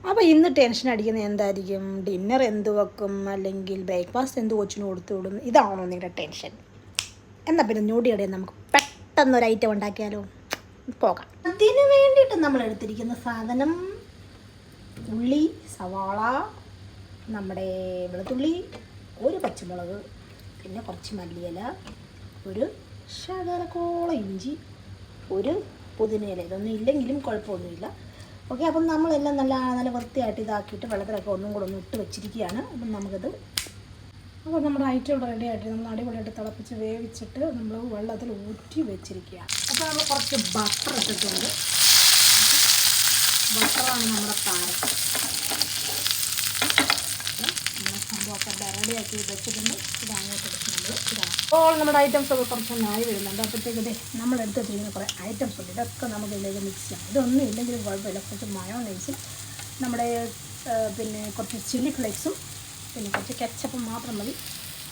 അപ്പോൾ ഇന്ന് ടെൻഷൻ അടിക്കുന്നത് എന്തായിരിക്കും? ഡിന്നർ എന്ത് വെക്കും, അല്ലെങ്കിൽ ബ്രേക്ക്ഫാസ്റ്റ് എന്ത് കൊച്ചിന് കൊടുത്തു വിടും? ഇതാണോ നിങ്ങളുടെ ടെൻഷൻ? എന്നാൽ പിന്നെ ഞൊടിയുടെ നമുക്ക് പെട്ടെന്നൊരു ഐറ്റം ഉണ്ടാക്കിയാലോ? പോകാം. അതിന് വേണ്ടിയിട്ട് നമ്മൾ എടുത്തിരിക്കുന്ന സാധനം ഉള്ളി, സവാള, നമ്മുടെ വെളുത്തുള്ളി, ഒരു പച്ചമുളക്, പിന്നെ കുറച്ച് മല്ലിയില, ഒരു ശകലക്കോള ഇഞ്ചി, ഒരു പുതിനയില. ഇതൊന്നും ഇല്ലെങ്കിലും കുഴപ്പമൊന്നുമില്ല. ഓക്കെ, അപ്പം നമ്മളെല്ലാം നല്ല വൃത്തിയായിട്ട് ഇതാക്കിയിട്ട് വെള്ളത്തിലൊക്കെ ഒന്നും കൂടെ ഒന്ന് ഇട്ട് വെച്ചിരിക്കുകയാണ്. അപ്പം നമുക്കത് അപ്പോൾ നമ്മുടെ ഐറ്റം ഇവിടെ റെഡി ആയിട്ട് നമ്മൾ അടിപൊളിയായിട്ട് തിളപ്പിച്ച് വേവിച്ചിട്ട് നമ്മൾ വെള്ളത്തിൽ ഊറ്റി വെച്ചിരിക്കുകയാണ്. അപ്പോൾ നമ്മൾ കുറച്ച് ബട്ടർ ഇട്ടിട്ടുണ്ട്. ബട്ടറാണ് നമ്മുടെ താരം. നമ്മുടെ സംഭവമൊക്കെ റെഡിയാക്കി വെച്ചിട്ടുണ്ട്. ഇതങ്ങോട്ട് എടുത്ത് നമ്മൾ ഇതാണ്. അപ്പോൾ നമ്മുടെ ഐറ്റംസ് ഒക്കെ കുറച്ചൊന്നായി വരുന്നുണ്ട്. അപ്പോഴത്തേക്ക് നമ്മൾ എടുത്തിട്ടിരിക്കുന്ന കുറേ ഐറ്റംസ് ഉണ്ട്. ഇതൊക്കെ നമുക്ക് ഇതിലേക്ക് മിക്സ് ചെയ്യാം. ഇതൊന്നും ഇല്ലെങ്കിലും കുഴപ്പമില്ല. കുറച്ച് മയോണൈസും നമ്മുടെ പിന്നെ കുറച്ച് ചില്ലി ഫ്ലേക്സും പിന്നെ കുറച്ച് കെച്ചപ്പും മാത്രം മതി.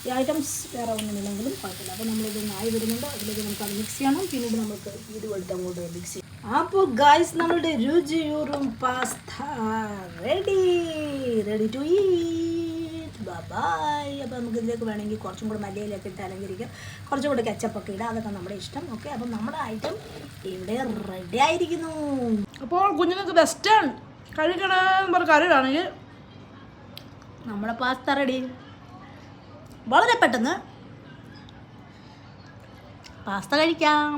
ഈ ഐറ്റംസ് വേറെ ഒന്നുമില്ലെങ്കിലും കുഴപ്പമില്ല. അപ്പോൾ നമ്മളിതൊന്ന് ആയി വരുന്നുണ്ട്. അതിലേക്ക് നമുക്ക് അത് മിക്സ് ചെയ്യണം. പിന്നീട് നമുക്ക് ഇതുപോലത്തെ അങ്ങോട്ട് മിക്സ് ചെയ്യണം. അപ്പോൾ ഗായ്സ്, നമ്മളുടെ രുചിയൂറും pasta ready to eat. Bye. അപ്പോൾ നമുക്ക് ഇതിലേക്ക് വേണമെങ്കിൽ കുറച്ചും കൂടെ മല്ലിയിലൊക്കെ ഇട്ട് അലങ്കരിക്കാം. കുറച്ചും കൂടെ കെച്ചപ്പൊക്കെ ഇടാം. അതൊക്കെ നമ്മുടെ ഇഷ്ടം. ഓക്കെ, അപ്പോൾ നമ്മുടെ ഐറ്റം ഇവിടെ റെഡി ആയിരിക്കുന്നു. അപ്പോൾ കുഞ്ഞുങ്ങൾക്ക് ബെസ്റ്റാണ് കഴിക്കണമെന്ന് പറഞ്ഞ കറിയാണെങ്കിൽ നമ്മുടെ പാസ്ത റെഡി. വളരെ പെട്ടെന്ന് പാസ്ത കഴിക്കാം.